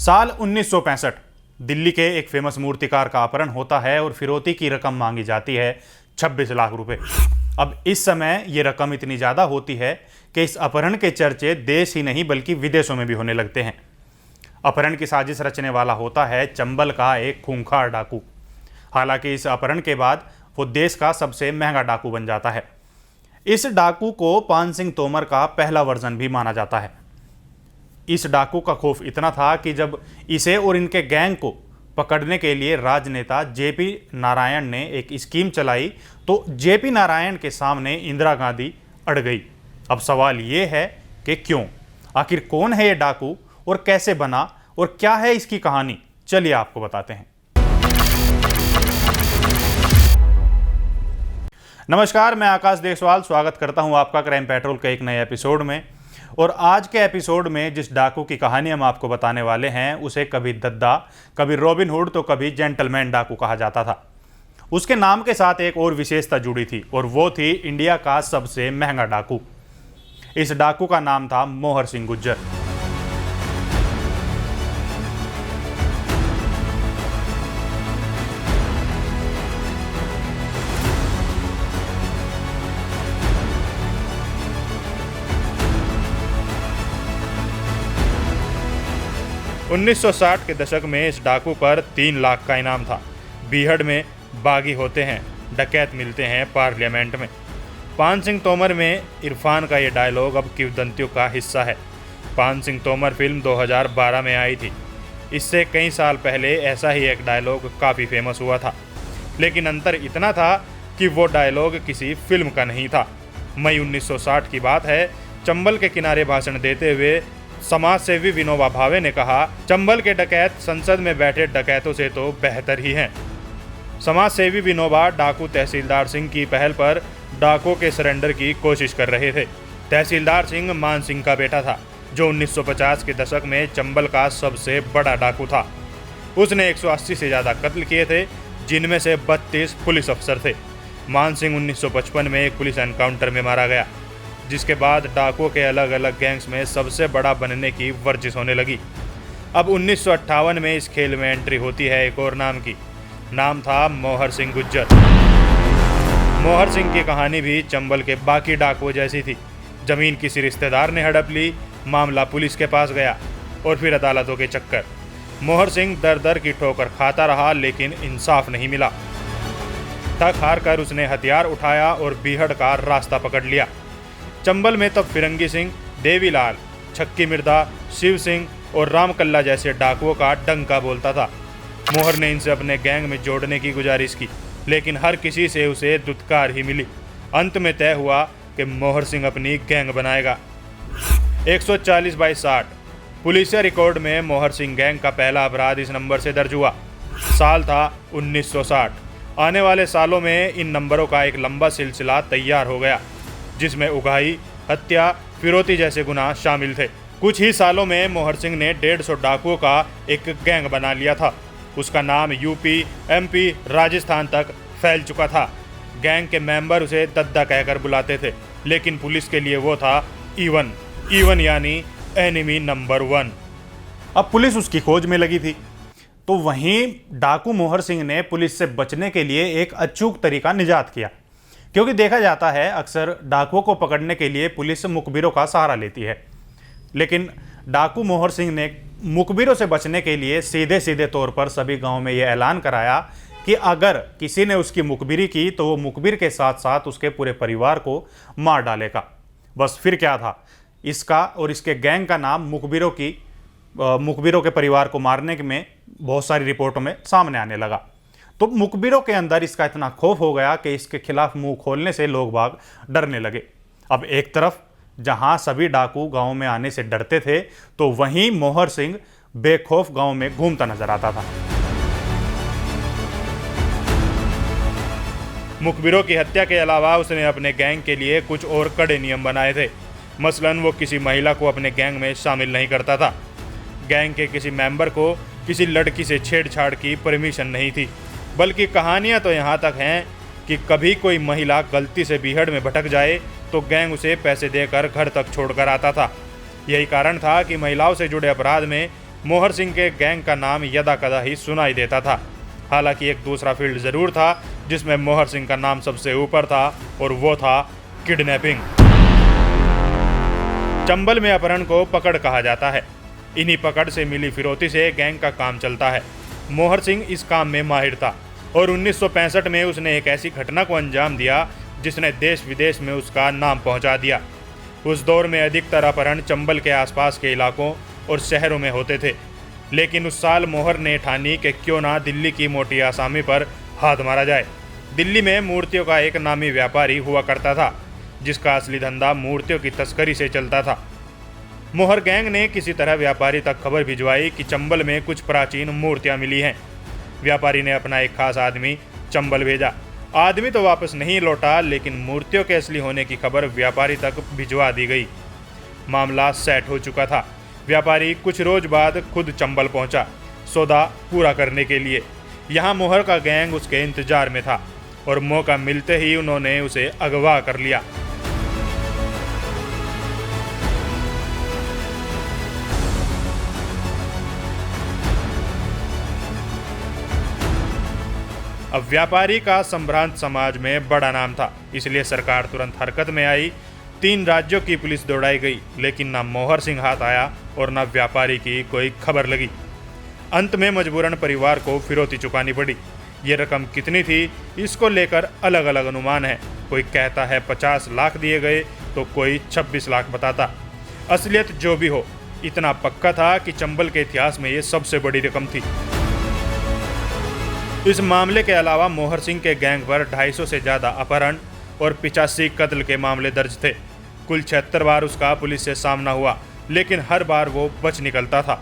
साल 1965 दिल्ली के एक फेमस मूर्तिकार का अपहरण होता है और फिरौती की रकम मांगी जाती है 26 लाख रुपए। अब इस समय ये रकम इतनी ज़्यादा होती है कि इस अपहरण के चर्चे देश ही नहीं बल्कि विदेशों में भी होने लगते हैं। अपहरण की साजिश रचने वाला होता है चंबल का एक खूंखार डाकू। हालांकि इस अपहरण के बाद वो देश का सबसे महंगा डाकू बन जाता है। इस डाकू को पान सिंह तोमर का पहला वर्जन भी माना जाता है। इस डाकू का खौफ इतना था कि जब इसे और इनके गैंग को पकड़ने के लिए राजनेता जेपी नारायण ने एक स्कीम चलाई तो जेपी नारायण के सामने इंदिरा गांधी अड़ गई। अब सवाल ये है कि क्यों, आखिर कौन है ये डाकू और कैसे बना और क्या है इसकी कहानी, चलिए आपको बताते हैं। नमस्कार, मैं आकाश देसवाल स्वागत करता हूं आपका क्राइम पेट्रोल के एक नए एपिसोड में। और आज के एपिसोड में जिस डाकू की कहानी हम आपको बताने वाले हैं उसे कभी दद्दा, कभी रॉबिन हुड तो कभी जेंटलमैन डाकू कहा जाता था। उसके नाम के साथ एक और विशेषता जुड़ी थी और वो थी इंडिया का सबसे महंगा डाकू। इस डाकू का नाम था मोहर सिंह गुज्जर। उन्नीस 1960 के दशक में इस डाकू पर 3 लाख का इनाम था। बीहड़ में बागी होते हैं, डकैत मिलते हैं पार्लियामेंट में। पान सिंह तोमर में इरफान का ये डायलॉग अब किंवदंतियों का हिस्सा है। पान सिंह तोमर फिल्म 2012 में आई थी। इससे कई साल पहले ऐसा ही एक डायलॉग काफ़ी फेमस हुआ था, लेकिन अंतर इतना था कि वो डायलॉग किसी फिल्म का नहीं था। मई 1960 की बात है। चंबल के किनारे भाषण देते हुए समाज सेवी विनोबा भावे ने कहा, चंबल के डकैत संसद में बैठे डकैतों से तो बेहतर ही हैं। समाज सेवी विनोबा डाकू तहसीलदार सिंह की पहल पर डाकुओं के सरेंडर की कोशिश कर रहे थे। तहसीलदार सिंह मान सिंह का बेटा था, जो 1950 के दशक में चंबल का सबसे बड़ा डाकू था। उसने 180 से ज़्यादा कत्ल किए थे, जिनमें से 32 पुलिस अफसर थे। मान सिंह 1955 में एक पुलिस एनकाउंटर में मारा गया, जिसके बाद डाकुओं के अलग अलग गैंग्स में सबसे बड़ा बनने की वर्जिश होने लगी। अब 1958 में इस खेल में एंट्री होती है एक और नाम की। नाम था मोहर सिंह गुज्जर। मोहर सिंह की कहानी भी चंबल के बाकी डाकुओं जैसी थी। जमीन किसी रिश्तेदार ने हड़प ली, मामला पुलिस के पास गया और फिर अदालतों के चक्कर। मोहर सिंह दर दर की ठोकर खाता रहा, लेकिन इंसाफ नहीं मिला। थक हार कर उसने हथियार उठाया और बीहड़ का रास्ता पकड़ लिया। चंबल में तब फिरंगी सिंह, देवीलाल, छक्की मिर्दा, शिव सिंह और रामकल्ला जैसे डाकुओं का डंका बोलता था। मोहर ने इनसे अपने गैंग में जोड़ने की गुजारिश की, लेकिन हर किसी से उसे दुत्कार ही मिली। अंत में तय हुआ कि मोहर सिंह अपनी गैंग बनाएगा। 140/60 पुलिस रिकॉर्ड में मोहर सिंह गैंग का पहला अपराध इस नंबर से दर्ज हुआ। साल था 1960। आने वाले सालों में इन नंबरों का एक लंबा सिलसिला तैयार हो गया, जिसमें उगाही, हत्या, फिरौती जैसे गुनाह शामिल थे। कुछ ही सालों में मोहर सिंह ने 150 डाकुओं का एक गैंग बना लिया था। उसका नाम यूपी, एमपी, राजस्थान तक फैल चुका था। गैंग के मेंबर उसे दद्दा कहकर बुलाते थे, लेकिन पुलिस के लिए वो था ईवन यानी एनिमी नंबर 1। अब पुलिस उसकी खोज में लगी थी, तो वहीं डाकू मोहर सिंह ने पुलिस से बचने के लिए एक अचूक तरीका निजात किया। क्योंकि देखा जाता है अक्सर डाकुओं को पकड़ने के लिए पुलिस मुखबिरों का सहारा लेती है, लेकिन डाकू मोहर सिंह ने मुखबिरों से बचने के लिए सीधे सीधे तौर पर सभी गांव में यह ऐलान कराया कि अगर किसी ने उसकी मुखबिरी की तो वो मुखबिर के साथ साथ उसके पूरे परिवार को मार डालेगा। बस फिर क्या था, इसका और इसके गैंग का नाम मुखबिरों के परिवार को मारने में बहुत सारी रिपोर्टों में सामने आने लगा। तो मुखबिरों के अंदर इसका इतना खौफ हो गया कि इसके खिलाफ मुंह खोलने से लोग बाग डरने लगे। अब एक तरफ जहां सभी डाकू गांव में आने से डरते थे, तो वहीं मोहर सिंह बेखौफ गांव में घूमता नजर आता था। मुखबिरों की हत्या के अलावा उसने अपने गैंग के लिए कुछ और कड़े नियम बनाए थे। मसलन वो किसी महिला को अपने गैंग में शामिल नहीं करता था। गैंग के किसी मेंबर को किसी लड़की से छेड़छाड़ की परमिशन नहीं थी। बल्कि कहानियां तो यहाँ तक हैं कि कभी कोई महिला गलती से बीहड़ में भटक जाए तो गैंग उसे पैसे देकर घर तक छोड़कर आता था। यही कारण था कि महिलाओं से जुड़े अपराध में मोहर सिंह के गैंग का नाम यदा कदा ही सुनाई देता था। हालांकि एक दूसरा फील्ड जरूर था जिसमें मोहर सिंह का नाम सबसे ऊपर था, और वो था किडनैपिंग। चंबल में अपहरण को पकड़ कहा जाता है। इन्हीं पकड़ से मिली फिरौती से गैंग का काम चलता है। मोहर सिंह इस काम में माहिर था और 1965 में उसने एक ऐसी घटना को अंजाम दिया जिसने देश विदेश में उसका नाम पहुंचा दिया। उस दौर में अधिकतर अपहरण चंबल के आसपास के इलाकों और शहरों में होते थे, लेकिन उस साल मोहर ने ठानी कि क्यों ना दिल्ली की मोटी आसामी पर हाथ मारा जाए। दिल्ली में मूर्तियों का एक नामी व्यापारी हुआ करता था जिसका असली धंधा मूर्तियों की तस्करी से चलता था। मोहर गैंग ने किसी तरह व्यापारी तक खबर भिजवाई कि चंबल में कुछ प्राचीन मूर्तियां मिली हैं। व्यापारी ने अपना एक खास आदमी चंबल भेजा। आदमी तो वापस नहीं लौटा, लेकिन मूर्तियों के असली होने की खबर व्यापारी तक भिजवा दी गई। मामला सेट हो चुका था। व्यापारी कुछ रोज बाद खुद चंबल पहुंचा सौदा पूरा करने के लिए। यहाँ मोहर का गैंग उसके इंतजार में था और मौका मिलते ही उन्होंने उसे अगवा कर लिया। अब व्यापारी का संभ्रांत समाज में बड़ा नाम था, इसलिए सरकार तुरंत हरकत में आई। 3 राज्यों की पुलिस दौड़ाई गई, लेकिन ना मोहर सिंह हाथ आया और ना व्यापारी की कोई खबर लगी। अंत में मजबूरन परिवार को फिरौती चुकानी पड़ी। ये रकम कितनी थी, इसको लेकर अलग अलग अनुमान है। कोई कहता है 50 लाख दिए गए तो कोई 26 लाख बताता। असलियत जो भी हो, इतना पक्का था कि चंबल के इतिहास में ये सबसे बड़ी रकम थी। इस मामले के अलावा मोहर सिंह के गैंग पर 250 से ज़्यादा अपहरण और 85 कत्ल के मामले दर्ज थे। कुल 76 बार उसका पुलिस से सामना हुआ, लेकिन हर बार वो बच निकलता था।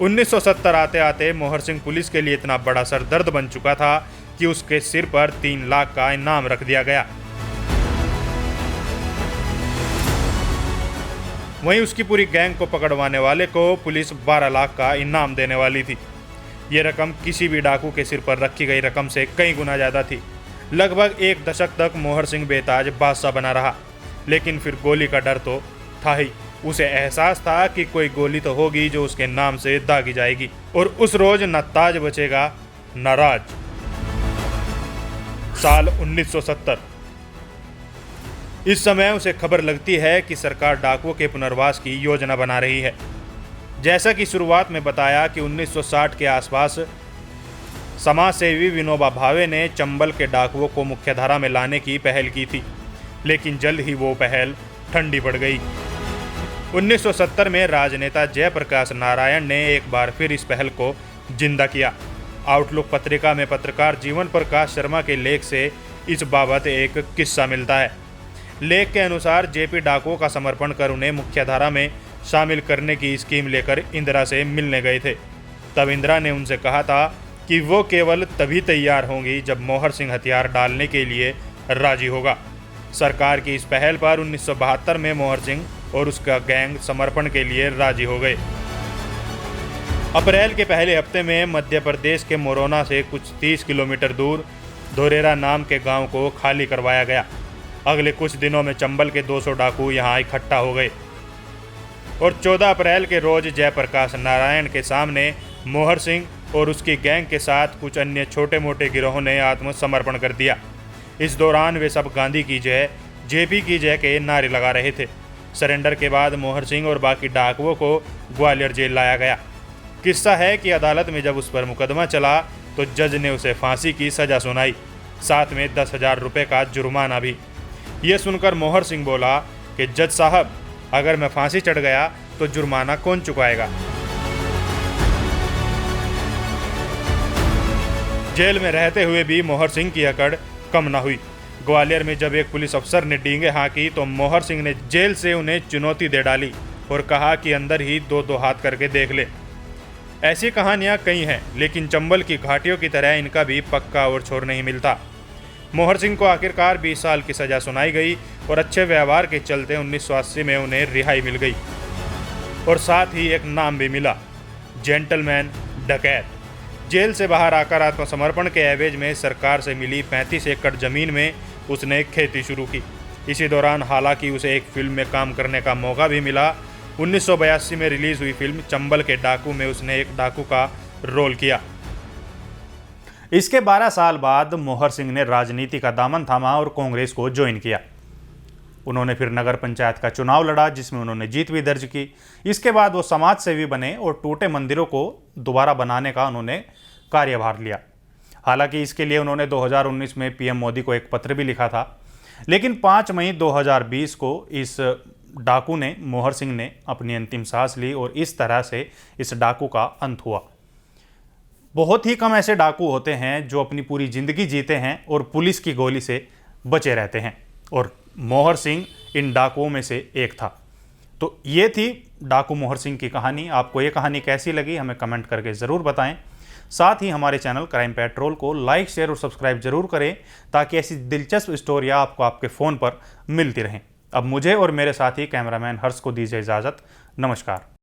1970 आते आते मोहर सिंह पुलिस के लिए इतना बड़ा सरदर्द बन चुका था कि उसके सिर पर 3 लाख का इनाम रख दिया गया। वहीं उसकी पूरी गैंग को पकड़वाने वाले को पुलिस 12 लाख का इनाम देने वाली थी। ये रकम किसी भी डाकू के सिर पर रखी गई रकम से कई गुना ज़्यादा थी। लगभग 1 दशक तक मोहर सिंह बेताज बादशाह बना रहा, लेकिन फिर गोली का डर तो था ही। उसे एहसास था कि कोई गोली तो होगी जो उसके नाम से दागी जाएगी, और उस रोज न ताज बचेगा न राज। साल 1970। इस समय उसे खबर लगती है कि सरकार डाकुओं के पुनर्वास की योजना बना रही है। जैसा कि शुरुआत में बताया कि 1960 के आसपास समाजसेवी विनोबा भावे ने चंबल के डाकुओं को मुख्यधारा में लाने की पहल की थी, लेकिन जल्द ही वो पहल ठंडी पड़ गई। 1970 में राजनेता जयप्रकाश नारायण ने एक बार फिर इस पहल को जिंदा किया। आउटलुक पत्रिका में पत्रकार जीवन प्रकाश शर्मा के लेख से इस बाबत एक किस्सा मिलता है। लेख के अनुसार जेपी डाकुओं का समर्पण कर उन्हें मुख्यधारा में शामिल करने की स्कीम लेकर इंदिरा से मिलने गए थे। तब इंदिरा ने उनसे कहा था कि वो केवल तभी तैयार होंगी जब मोहर सिंह हथियार डालने के लिए राजी होगा। सरकार की इस पहल पर 1972 में मोहर सिंह और उसका गैंग समर्पण के लिए राजी हो गए। अप्रैल के पहले हफ्ते में मध्य प्रदेश के मोरोना से कुछ 30 किलोमीटर दूर धोरेरा नाम के गांव को खाली करवाया गया। अगले कुछ दिनों में चंबल के 200 डाकू यहां इकट्ठा हो गए और 14 अप्रैल के रोज जयप्रकाश नारायण के सामने मोहर सिंह और उसकी गैंग के साथ कुछ अन्य छोटे मोटे गिरोहों ने आत्मसमर्पण कर दिया। इस दौरान वे सब गांधी की जय, जेपी की जय के नारे लगा रहे थे। सरेंडर के बाद मोहर सिंह और बाकी डाकुओं को ग्वालियर जेल लाया गया। किस्सा है कि अदालत में जब उस पर मुकदमा चला तो जज ने उसे फांसी की सजा सुनाई, साथ में 10,000 रुपये का जुर्माना भी। ये सुनकर मोहर सिंह बोला कि जज साहब, अगर मैं फांसी चढ़ गया तो जुर्माना कौन चुकाएगा। जेल में रहते हुए भी मोहर सिंह की अकड़ कम न हुई। ग्वालियर में जब एक पुलिस अफसर ने डींगे हाँकी तो मोहर सिंह ने जेल से उन्हें चुनौती दे डाली और कहा कि अंदर ही 2-2 हाथ करके देख ले। ऐसी कहानियां कई हैं, लेकिन चंबल की घाटियों की तरह इनका भी पक्का और छोर नहीं मिलता। मोहर सिंह को आखिरकार 20 साल की सजा सुनाई गई और अच्छे व्यवहार के चलते 1980 में उन्हें रिहाई मिल गई और साथ ही एक नाम भी मिला, जेंटलमैन डकैत। जेल से बाहर आकर आत्मसमर्पण के एवज में सरकार से मिली 35 एकड़ जमीन में उसने खेती शुरू की। इसी दौरान हालांकि उसे एक फिल्म में काम करने का मौका भी मिला, 1982 में रिलीज हुई फिल्म चंबल के डाकू में उसने एक डाकू का रोल किया। इसके 12 साल बाद मोहर सिंह ने राजनीति का दामन थामा और कांग्रेस को ज्वाइन किया। उन्होंने फिर नगर पंचायत का चुनाव लड़ा, जिसमें उन्होंने जीत भी दर्ज की। इसके बाद वो समाज सेवी बने और टूटे मंदिरों को दोबारा बनाने का उन्होंने कार्यभार लिया। हालांकि इसके लिए उन्होंने 2019 में पीएम मोदी को एक पत्र भी लिखा था, लेकिन 5 मई 2020 को इस डाकू ने, मोहर सिंह ने, अपनी अंतिम सांस ली और इस तरह से इस डाकू का अंत हुआ। बहुत ही कम ऐसे डाकू होते हैं जो अपनी पूरी जिंदगी जीते हैं और पुलिस की गोली से बचे रहते हैं, और मोहर सिंह इन डाकुओं में से एक था। तो ये थी डाकू मोहर सिंह की कहानी। आपको ये कहानी कैसी लगी हमें कमेंट करके ज़रूर बताएं। साथ ही हमारे चैनल क्राइम पेट्रोल को लाइक, शेयर और सब्सक्राइब जरूर करें, ताकि ऐसी दिलचस्प स्टोरियाँ आपको आपके फ़ोन पर मिलती रहें। अब मुझे और मेरे साथी कैमरामैन हर्ष को दीजिए इजाज़त। नमस्कार।